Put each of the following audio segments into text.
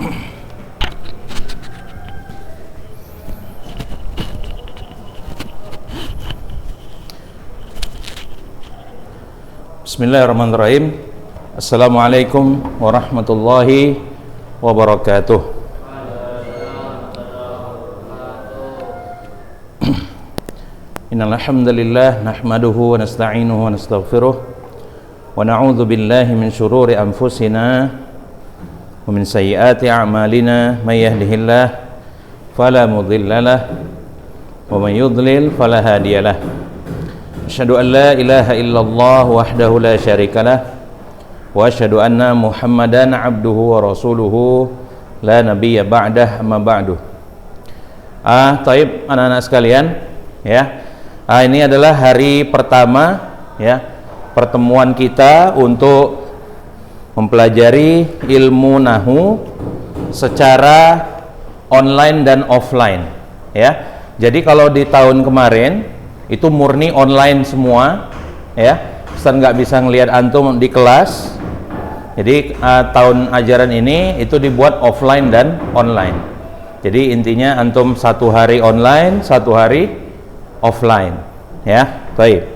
Bismillahirrahmanirrahim. Assalamualaikum warahmatullahi wabarakatuh. Innal hamdalillah nahmaduhu wa nasta'inuhu wa nastaghfiruh wa na'udzu billahi min shururi anfusina wa min sayyiati a'malina may yahdihillahu fala mudhillalah wa may yudlil fala hadiyalah. Asyhadu an la ilaha illallah wahdahu la syarikalah wa asyhadu anna Muhammadan abduhu wa rasuluhu la nabiyya ba'dah amma ba'du. Taib anak-anak sekalian, ya. Ini adalah hari pertama, ya, pertemuan kita untuk mempelajari ilmu nahwu secara online dan offline, ya. Jadi kalau di tahun kemarin itu murni online semua, ya. Ustaz nggak bisa ngelihat antum di kelas. Jadi tahun ajaran ini itu dibuat offline dan online. Jadi intinya antum satu hari online, satu hari offline, ya. Baik.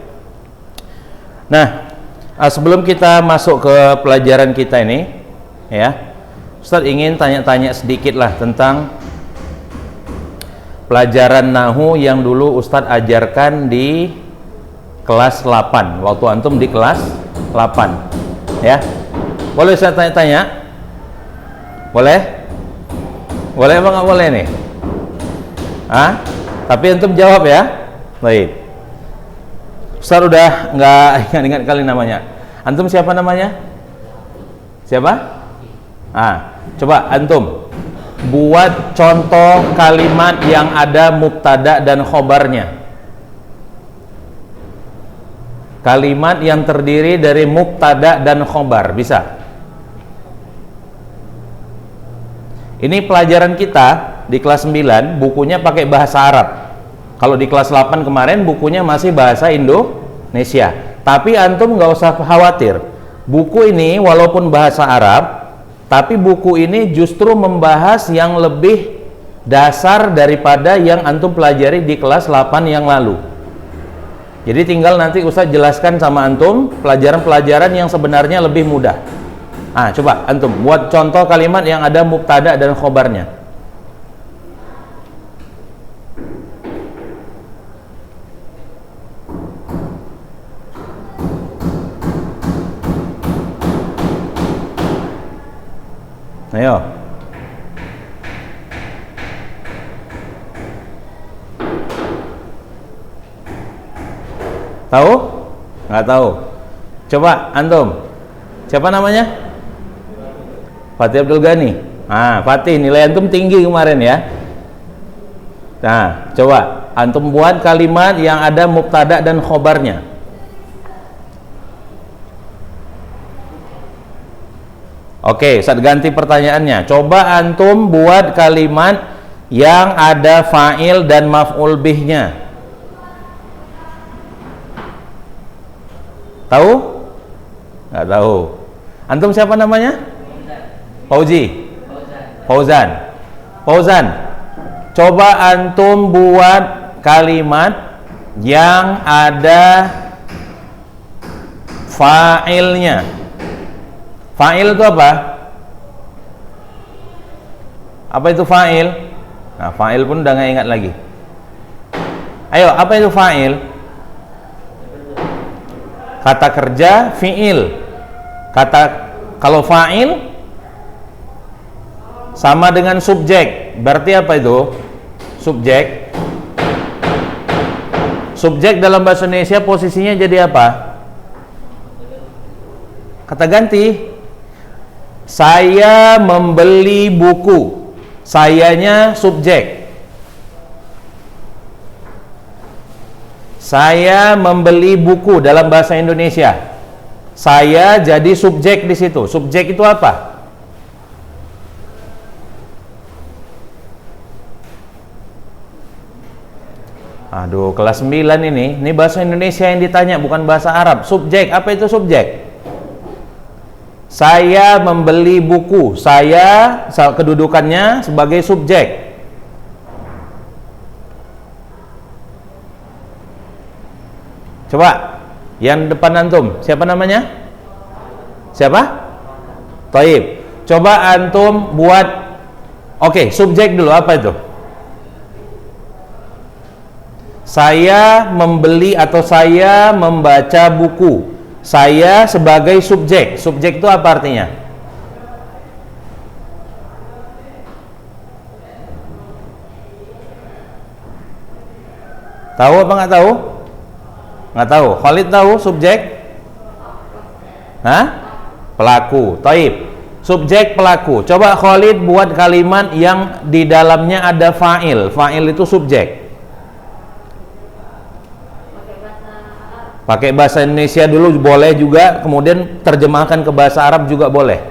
Nah, sebelum kita masuk ke pelajaran kita ini, ya, Ustaz ingin tanya-tanya sedikit lah tentang pelajaran nahwu yang dulu Ustadz ajarkan di kelas 8 waktu antum di kelas 8, ya. Boleh saya tanya-tanya? Boleh? Boleh apa nggak boleh nih? Tapi antum jawab ya. Baik. Ustadz udah nggak ingat kali namanya. Antum siapa namanya? Siapa? Coba antum buat contoh kalimat yang ada mubtada dan khobarnya. Kalimat yang terdiri dari mubtada dan khobar, bisa? Ini pelajaran kita di kelas 9, bukunya pakai bahasa Arab. Kalau di kelas 8 kemarin bukunya masih bahasa Indonesia. Tapi antum nggak usah khawatir. Buku ini walaupun bahasa Arab, tapi buku ini justru membahas yang lebih dasar daripada yang antum pelajari di kelas 8 yang lalu. Jadi tinggal nanti Ustaz jelaskan sama antum pelajaran-pelajaran yang sebenarnya lebih mudah. Coba antum buat contoh kalimat yang ada mubtada dan khobarnya. Ayo. Tahu? Nggak tahu. Coba antum. Siapa namanya? Fatih Abdul Ghani. Fatih, nilai antum tinggi kemarin ya. Nah, coba antum buat kalimat yang ada mubtada dan khobarnya. Oke, Ustaz ganti pertanyaannya. Coba antum buat kalimat yang ada fa'il dan maf'ul bihnya. Tahu? Nggak tahu. Antum siapa namanya? Fauzi. Fauzan. Coba antum buat kalimat yang ada fa'ilnya. Fa'il itu apa? Apa itu fa'il? Fa'il pun udah nggak ingat lagi. Ayo, apa itu fa'il? Kata kerja fi'il. Kalau fa'il sama dengan subjek. Berarti apa itu? Subjek. Subjek dalam bahasa Indonesia posisinya jadi apa? Kata ganti. Saya membeli buku. Sayanya subjek. Saya membeli buku dalam bahasa Indonesia. Saya jadi subjek di situ. Subjek itu apa? Aduh, kelas 9 ini bahasa Indonesia yang ditanya, bukan bahasa Arab. Subjek, apa itu subjek? Saya membeli buku. Saya kedudukannya sebagai subjek. Coba yang depan antum, siapa namanya? Siapa? Taib. Coba antum buat, oke, subjek dulu, apa itu? Saya membeli atau saya membaca buku. Saya sebagai subjek. Subjek itu apa artinya? Tahu apa nggak tahu? Nggak tahu. Khalid tahu subjek? Hah? Pelaku. Taib. Subjek pelaku. Coba Khalid buat kalimat yang di dalamnya ada fa'il. Fa'il itu subjek. Pakai bahasa Indonesia dulu boleh juga, kemudian terjemahkan ke bahasa Arab juga boleh.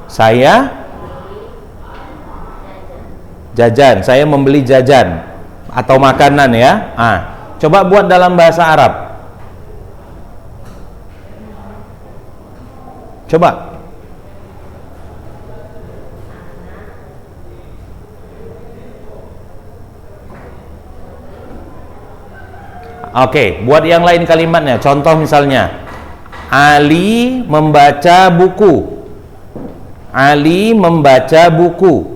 Saya jajan, saya membeli jajan atau makanan ya. Coba buat dalam bahasa Arab. Coba. Oke, buat yang lain kalimatnya. Contoh misalnya, Ali membaca buku. Ali membaca buku.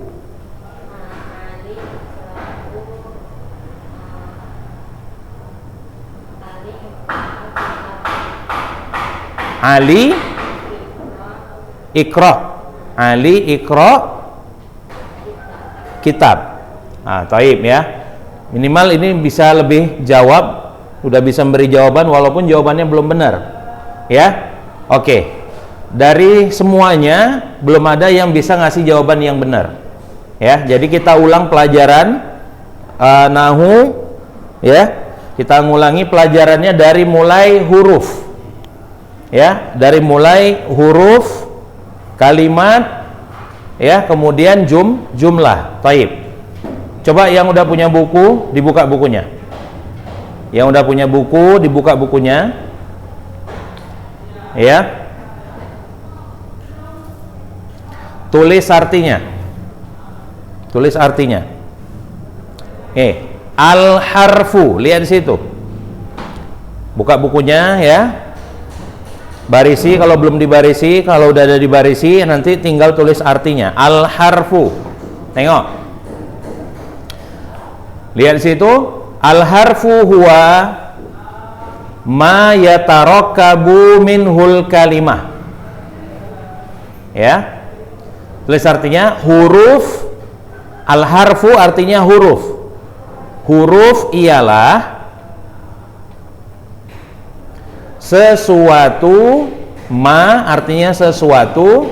Ali Iqra. Ali Iqra kitab. Taib ya. Minimal ini bisa lebih jawab. Sudah bisa memberi jawaban walaupun jawabannya belum benar ya. Oke, dari semuanya belum ada yang bisa ngasih jawaban yang benar ya. Jadi kita ulang pelajaran nahu ya. Kita ngulangi pelajarannya dari mulai huruf ya, dari mulai huruf, kalimat ya, kemudian jumlah. Taib. Coba yang udah punya buku dibuka bukunya. Yang udah punya buku dibuka bukunya ya. Tulis artinya. Tulis artinya. Al-harfu, lihat di situ. Buka bukunya ya. Barisi kalau belum dibarisi, kalau udah ada dibarisi nanti tinggal tulis artinya. Al-harfu. Tengok. Lihat di situ. Al-harfu huwa ma yatarakabu minhul kalimah. Ya. Tulis artinya huruf. Al-harfu artinya huruf. Huruf ialah sesuatu, ma artinya sesuatu,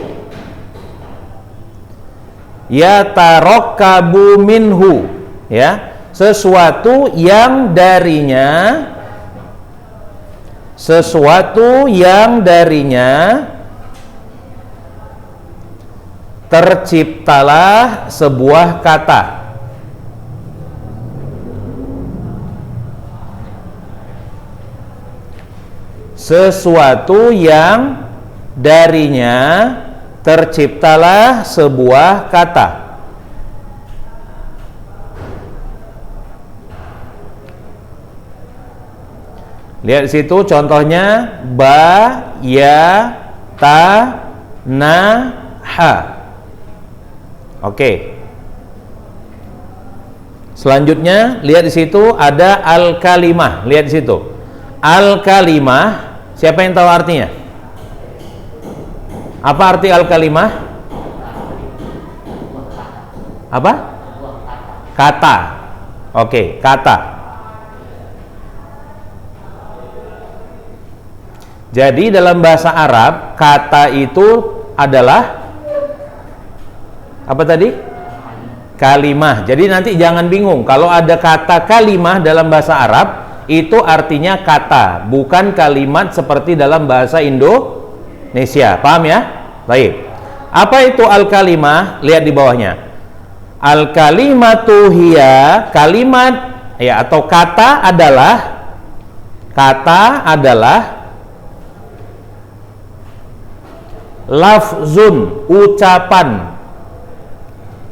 yatarakabu minhu ya. Sesuatu yang darinya terciptalah sebuah kata. Sesuatu yang darinya terciptalah sebuah kata. Lihat di situ contohnya ba, ya, ta, na, ha. Oke. Selanjutnya lihat di situ ada al-kalimah. Lihat di situ. Al-kalimah, siapa yang tahu artinya? Apa arti al-kalimah? Apa? Kata. Oke, kata. Jadi dalam bahasa Arab kata itu adalah apa tadi? Kalimah. Jadi nanti jangan bingung kalau ada kata kalimah dalam bahasa Arab itu artinya kata, bukan kalimat seperti dalam bahasa Indonesia. Paham ya? Baik. Apa itu al-kalimah? Lihat di bawahnya. Al-kalimatu hiya, kalimat ya atau kata adalah Kata adalah lafzun, ucapan.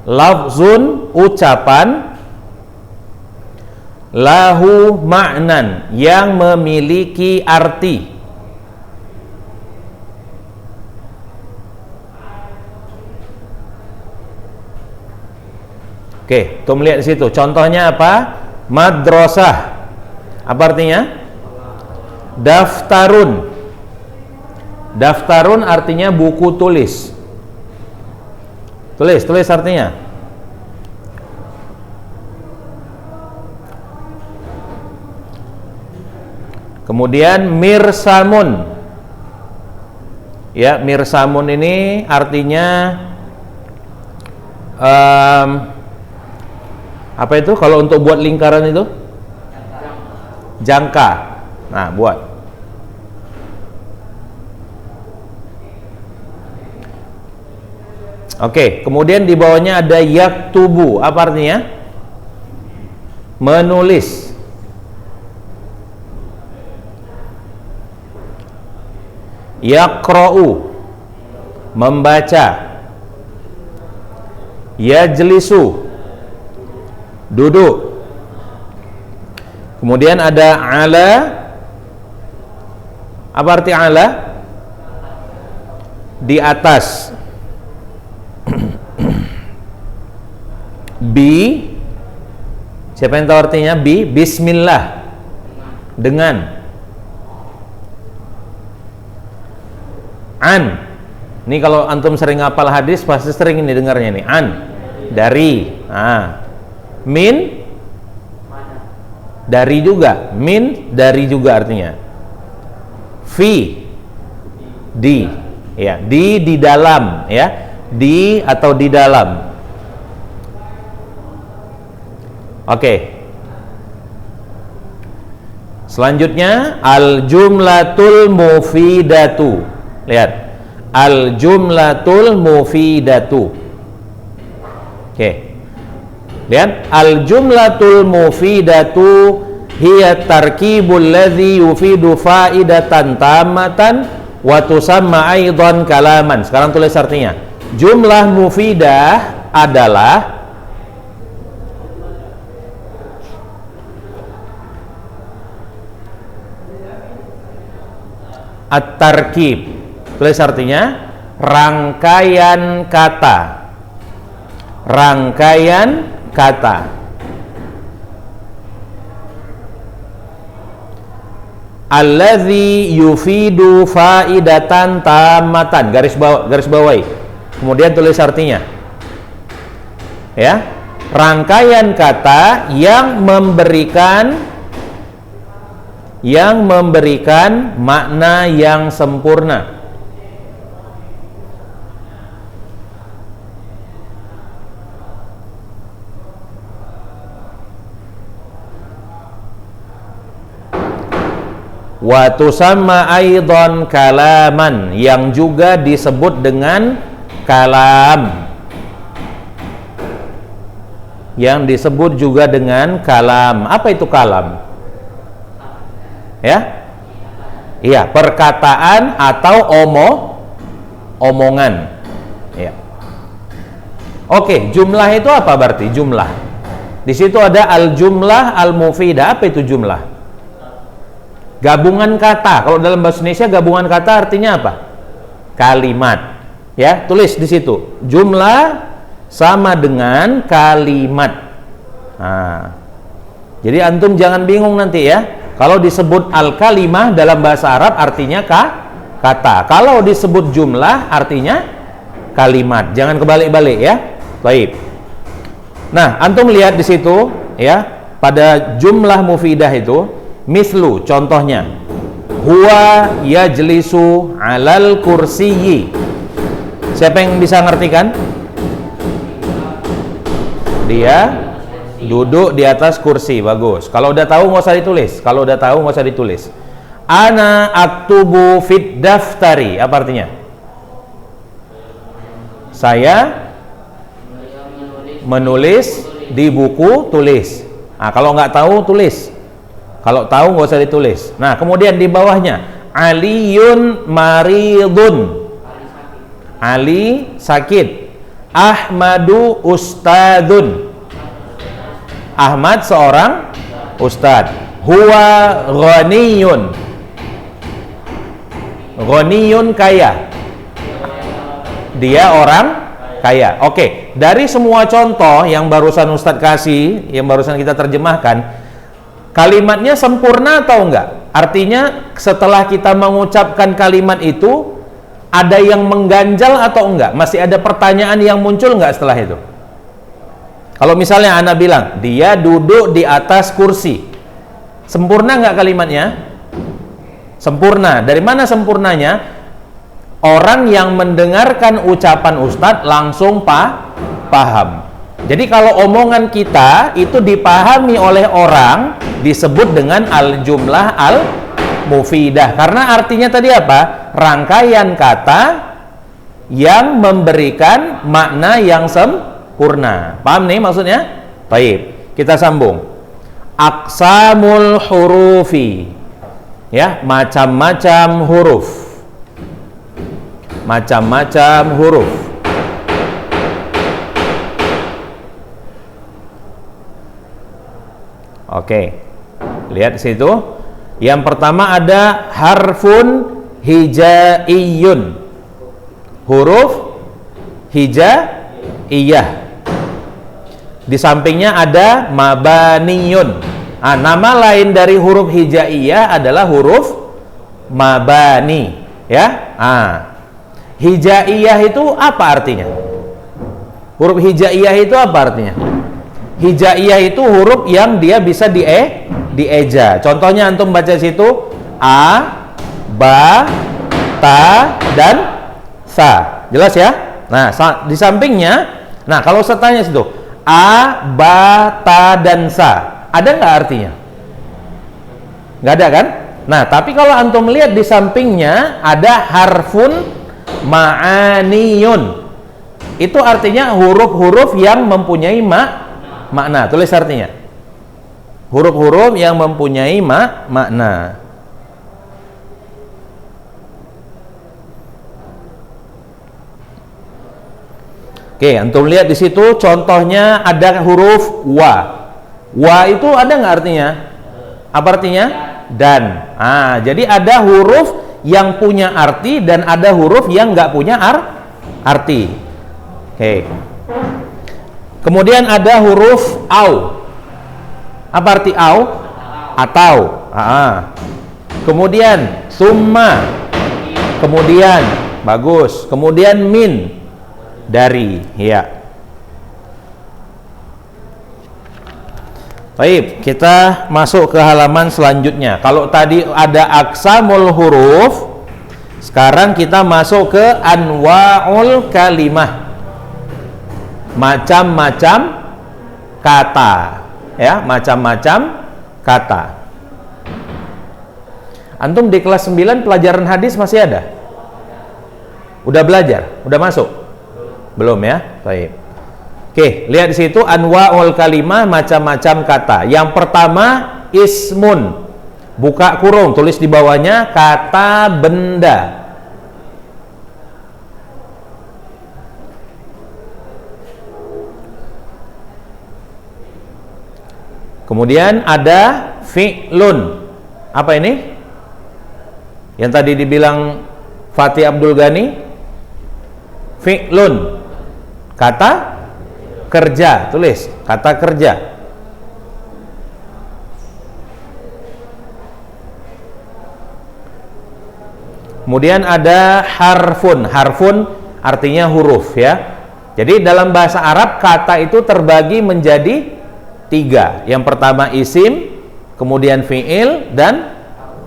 Lafzun, ucapan. Lahu ma'nan, yang memiliki arti. Oke, tuh melihat di situ. Contohnya apa? Madrasah. Apa artinya? Daftarun. Daftarun artinya buku tulis. Tulis artinya. Kemudian mirsamun. Ya, mirsamun ini artinya apa itu kalau untuk buat lingkaran itu? Jangka. Nah, buat. Oke, kemudian di bawahnya ada yaktubu. Apa artinya? Menulis. Yaqra'u, membaca. Yajlisu, duduk. Kemudian ada ala. Apa arti ala? Di atas. Bi, siapa yang tahu artinya bi? Bismillah, dengan. An, ini kalau antum sering ngapal hadis pasti sering ini dengarnya nih. An, dari. Min, dari juga. Min, dari juga artinya. Fi, di. Ya, di dalam. Ya, di atau di dalam. Oke. Selanjutnya al jumlatul mufidatu. Lihat, al jumlatul mufidatu. Oke. Lihat, al jumlatul mufidatu hiya tarkibul ladzi yufidu faidatan tammatan wa tusamma aidan kalaman. Sekarang tulis artinya. Jumlah mufidah adalah at-tarkib. Tulis artinya rangkaian kata. Rangkaian kata. Allazi yufidu faidatan tamatan. Garis bawahi. Kemudian tulis artinya. Ya. Rangkaian kata yang memberikan makna yang sempurna. Wa tusamma aidan kalaman, yang juga disebut dengan kalam. Yang disebut juga dengan kalam. Apa itu kalam? Ya? Iya, perkataan atau omongan. Ya. Oke, jumlah itu apa berarti? Jumlah. Di situ ada al-jumlah al-mufidah. Apa itu jumlah? Gabungan kata. Kalau dalam bahasa Indonesia gabungan kata artinya apa? Kalimat. Ya, tulis di situ. Jumlah sama dengan kalimat. Nah, jadi antum jangan bingung nanti ya. Kalau disebut al-kalimah dalam bahasa Arab artinya kata. Kalau disebut jumlah artinya kalimat. Jangan kebalik-balik ya. Baik. Nah, antum lihat di situ ya, pada jumlah mufidah itu mislu, contohnya huwa yajlisu alal kursiyyi. Siapa yang bisa ngertikan? Dia duduk di atas kursi. Bagus. Kalau udah tahu nggak usah ditulis. Ana aktubu fit daftari. Apa artinya? Saya menulis di buku tulis. Nah, kalau nggak tahu tulis. Kalau tahu nggak usah ditulis. Nah, kemudian di bawahnya Aliyun maridun. Ali sakit. Ahmadu ustadun. Ahmad seorang ustad. Huwa ghaniyun. Ghaniyun kaya. Dia orang kaya. Oke, dari semua contoh yang barusan Ustadz kasih, yang barusan kita terjemahkan, kalimatnya sempurna atau enggak? Artinya setelah kita mengucapkan kalimat itu, ada yang mengganjal atau enggak? Masih ada pertanyaan yang muncul enggak setelah itu? Kalau misalnya Anda bilang, dia duduk di atas kursi, sempurna enggak kalimatnya? Sempurna. Dari mana sempurnanya? Orang yang mendengarkan ucapan Ustadz langsung paham. Jadi kalau omongan kita itu dipahami oleh orang, disebut dengan al-jumlah al-mufidah. Karena artinya tadi apa? Rangkaian kata yang memberikan makna yang sempurna. Paham nih maksudnya? Baik, kita sambung. Aqsamul hurufi. Ya, macam-macam huruf. Macam-macam huruf. Oke. Lihat di situ. Yang pertama ada harfun hijaiyun. Huruf hijaiyah. Di sampingnya ada mabaniyun. Nama lain dari huruf hijaiyah adalah huruf mabani, ya. Hijaiyah itu apa artinya? Huruf hijaiyah itu apa artinya? Hijaiyah itu huruf yang dia bisa dieja. Contohnya antum baca situ a, ba, ta, dan sa. Jelas ya? Nah, di sampingnya, nah kalau saya tanya situ a, ba, ta, dan sa, ada nggak artinya? Nggak ada kan? Nah, tapi kalau antum lihat di sampingnya ada harfun ma'aniyun. Itu artinya huruf-huruf yang mempunyai makna. Tulis artinya. Huruf-huruf yang mempunyai makna. Oke, antum lihat di situ contohnya ada huruf wa. Wa itu ada nggak artinya? Apa artinya? Dan. Jadi ada huruf yang punya arti dan ada huruf yang nggak punya arti. Oke. Kemudian ada huruf au. Apa arti au? Atau. Kemudian summa. Kemudian bagus. Kemudian min. Dari. Ya. Baik, kita masuk ke halaman selanjutnya. Kalau tadi ada aqsamul huruf, sekarang kita masuk ke anwa'ul kalimah. Macam-macam kata, ya, macam-macam kata. Antum di kelas 9 pelajaran hadis masih ada? Udah belajar? Udah masuk? Belum ya? Baik. Oke, lihat di situ anwa'ul kalimah, macam-macam kata. Yang pertama ismun. Buka kurung, tulis di bawahnya kata benda. Kemudian ada fi'lun. Apa ini? Yang tadi dibilang Fatih Abdul Ghani. Fi'lun. Kata kerja, tulis kata kerja. Kemudian ada harfun. Harfun artinya huruf, ya. Jadi dalam bahasa Arab kata itu terbagi menjadi 3. Yang pertama isim, kemudian fi'il, dan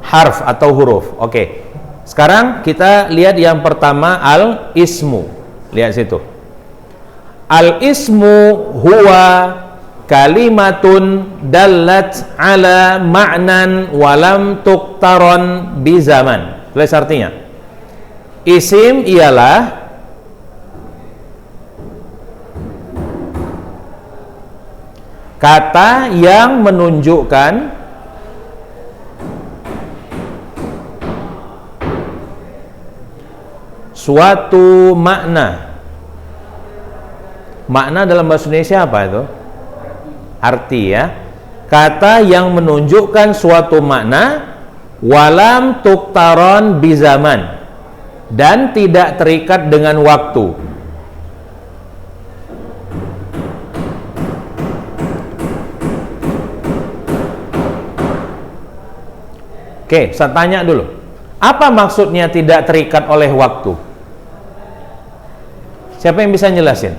harf atau huruf. Oke. Sekarang kita lihat yang pertama al-ismu. Lihat situ. Al-ismu huwa kalimatun dallat ala ma'nan walam tuqtaron bizaman. Tulis artinya. Isim ialah kata yang menunjukkan suatu makna. Makna dalam bahasa Indonesia apa itu? Arti, ya. Kata yang menunjukkan suatu makna walam tuktaron bizaman, dan tidak terikat dengan waktu. Oke, saya tanya dulu. Apa maksudnya tidak terikat oleh waktu? Siapa yang bisa jelasin?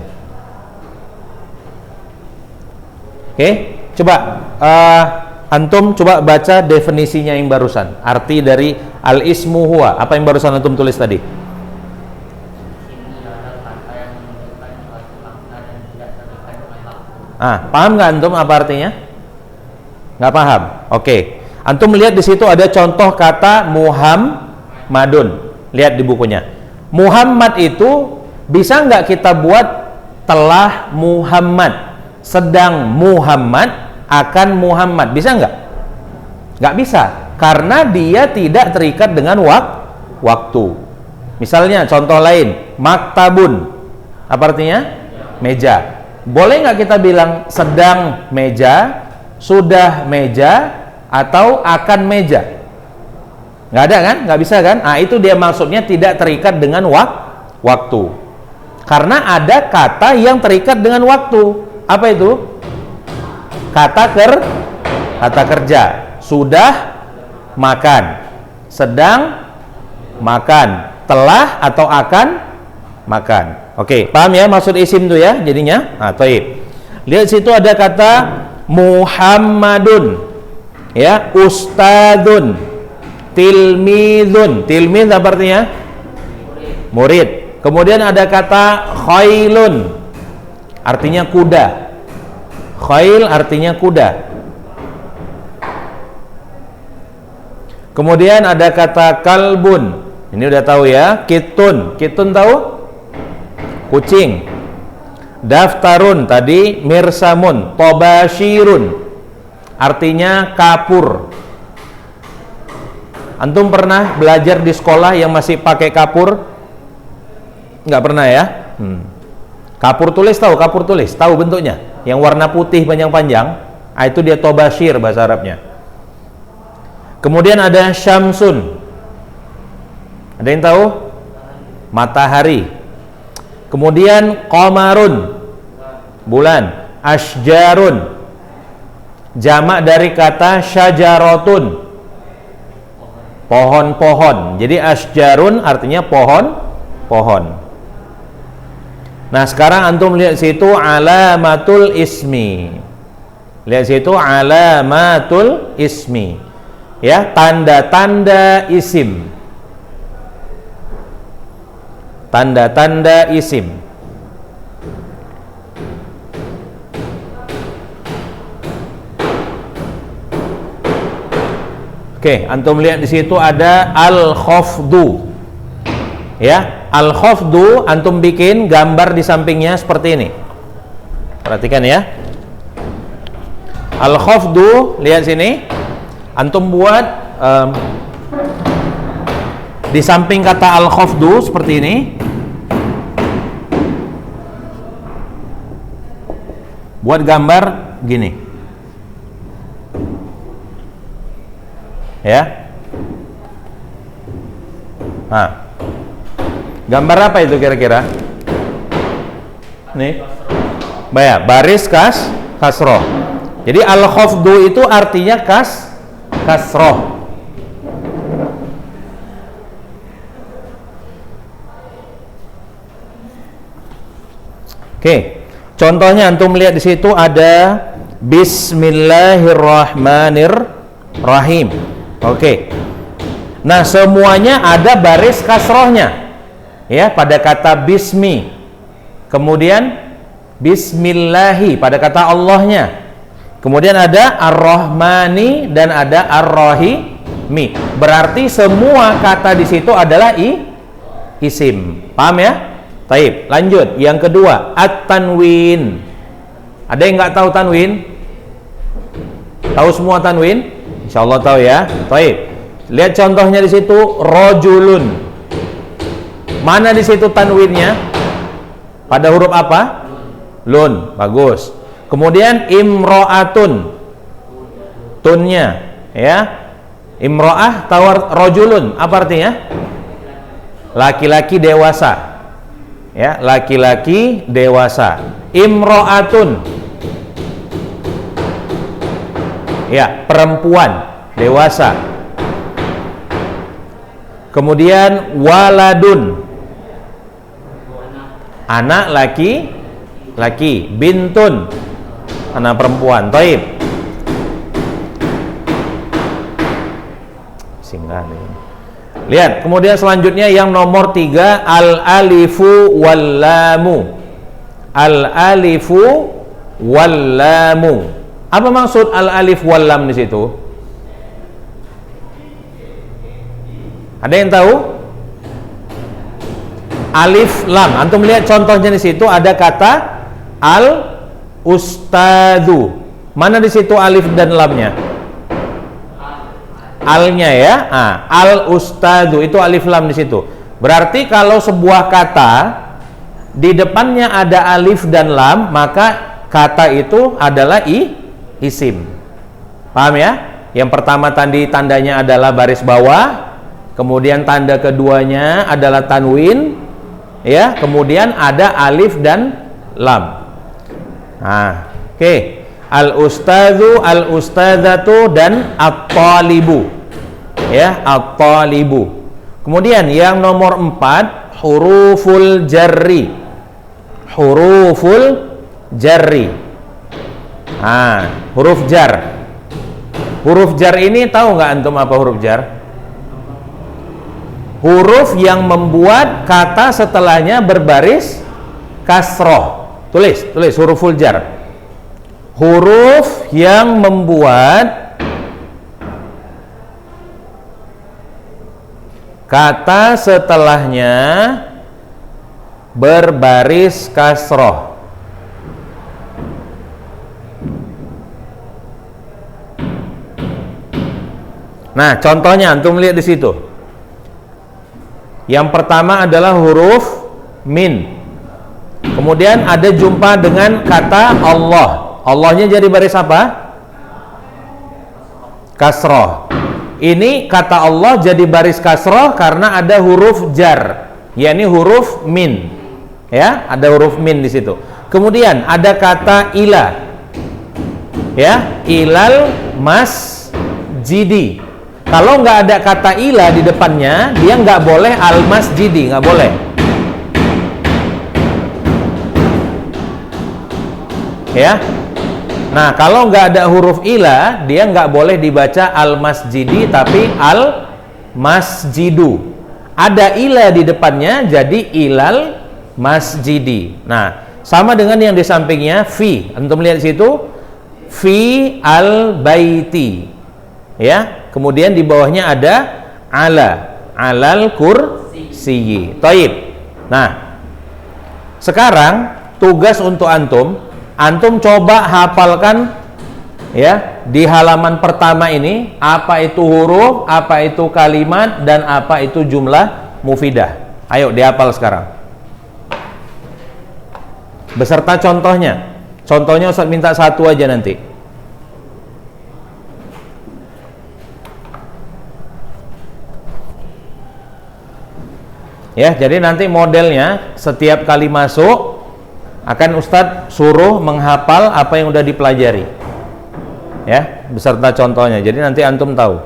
Oke, coba antum coba baca definisinya yang barusan. Arti dari al-ismu huwa. Apa yang barusan antum tulis tadi? Paham nggak antum apa artinya? Nggak paham? Oke. Antum lihat di situ ada contoh kata Muhammadun. Lihat di bukunya. Muhammad itu bisa nggak kita buat telah Muhammad, sedang Muhammad, akan Muhammad? Bisa nggak? Nggak bisa, karena dia tidak terikat dengan waktu. Misalnya contoh lain, maktabun. Apa artinya? Meja. Boleh nggak kita bilang sedang meja, sudah meja, atau akan meja? Nggak ada kan? Nggak bisa kan? Itu dia maksudnya tidak terikat dengan waktu. Karena ada kata yang terikat dengan waktu. Apa itu? Kata kerja. Sudah makan, sedang makan, telah atau akan makan. Oke, paham ya maksud isim itu ya jadinya? Taib. Lihat situ ada kata Muhammadun, ya, ustadun, tilmidun. Tilmid apa artinya? Murid. Kemudian ada kata khailun, artinya kuda. Khail artinya kuda. Kemudian ada kata kalbun. Ini udah tahu ya. Kitun. Kitun tahu? Kucing. Daftarun tadi mirsamun. Tobashirun artinya kapur. Antum pernah belajar di sekolah yang masih pakai kapur? Nggak pernah ya? Kapur tulis tahu? Kapur tulis tahu bentuknya? Yang warna putih panjang-panjang. Itu dia tobashir bahasa Arabnya. Kemudian ada syamsun. Ada yang tahu? Matahari. Kemudian qamarun, bulan. Ashjarun, jamak dari kata syajaratun, pohon-pohon. Jadi ashjarun artinya pohon-pohon. Nah, sekarang antum lihat situ alamatul ismi. Lihat situ alamatul ismi. Ya, tanda-tanda isim. Tanda-tanda isim. Oke, antum lihat di situ ada al-khafdu. Ya, al-khafdu antum bikin gambar di sampingnya seperti ini. Perhatikan ya. Al-khafdu, lihat sini. Antum buat di samping kata al-khafdu seperti ini. Buat gambar gini. Ya. Gambar apa itu kira-kira? Nih. Baris kasroh. Jadi al-khafdu itu artinya kasroh. Oke, contohnya antum lihat di situ ada Bismillahirrahmanirrahim. Oke. Nah, semuanya ada baris kasrohnya. Ya, pada kata bismi. Kemudian bismillahi pada kata Allahnya. Kemudian ada ar-rahmani dan ada ar-rahimi. Berarti semua kata di situ adalah isim. Paham ya? Taib. Lanjut. Yang kedua, at-tanwin. Ada yang nggak tahu tanwin? Tahu semua tanwin? Insyaallah tahu ya. Taib. Lihat contohnya di situ, rojulun. Mana di situ tanwinnya? Pada huruf apa? Lun. Bagus. Kemudian imro'atun. Tunnya, ya. Imro'ah tawar rojulun. Apa artinya? Laki-laki dewasa. Ya, laki-laki dewasa. Imro'atun. Ya, perempuan dewasa. Kemudian waladun. Anak laki. Bintun. Anak perempuan. Taib. Singgah nih. Lihat, kemudian selanjutnya yang nomor 3, al-alifu wal-lamu. Al-alifu wal-lamu. Apa maksud al-alif wal-lam di situ? Ada yang tahu? Alif lam. Antum lihat contohnya di situ ada kata al-ustadu. Mana di situ alif dan lamnya? Alnya ya. Al-ustadu itu alif lam di situ. Berarti kalau sebuah kata di depannya ada alif dan lam, maka kata itu adalah isim. Paham ya? Yang pertama tandanya adalah baris bawah, kemudian tanda keduanya adalah tanwin, ya, kemudian ada alif dan lam. Oke. Al-ustadzu, al-ustadzatu, dan at-talibu. Ya, at-talibu. Kemudian yang nomor 4, huruful jarri. Huruful jarri. Huruf jar. Huruf jar ini tahu nggak antum apa huruf jar? Huruf yang membuat kata setelahnya berbaris kasroh. Tulis huruful jar. Huruf yang membuat kata setelahnya berbaris kasroh. Nah, contohnya antum lihat di situ. Yang pertama adalah huruf min. Kemudian ada jumpa dengan kata Allah. Allahnya jadi baris apa? Kasroh. Ini kata Allah jadi baris kasroh karena ada huruf jar, yakni huruf min. Ya, ada huruf min di situ. Kemudian ada kata ila. Ya, ilal masjidi. Kalau nggak ada kata ila di depannya, dia nggak boleh al masjidi, nggak boleh. Ya. Nah, kalau nggak ada huruf ila, dia nggak boleh dibaca al-masjidi, tapi al-masjidu. Ada ila di depannya, jadi ilal masjidi. Nah, sama dengan yang di sampingnya, fi. Antum lihat di situ, fi al-baiti. Ya, kemudian di bawahnya ada alal kursiyyi. Taib. Nah, sekarang tugas untuk antum coba hafalkan ya di halaman pertama ini apa itu huruf, apa itu kalimat, dan apa itu jumlah mufidah. Ayo dihafal sekarang. Beserta contohnya. Contohnya Ustaz minta satu aja nanti. Ya, jadi nanti modelnya setiap kali masuk akan Ustadz suruh menghafal apa yang udah dipelajari, ya, beserta contohnya. Jadi nanti antum tahu.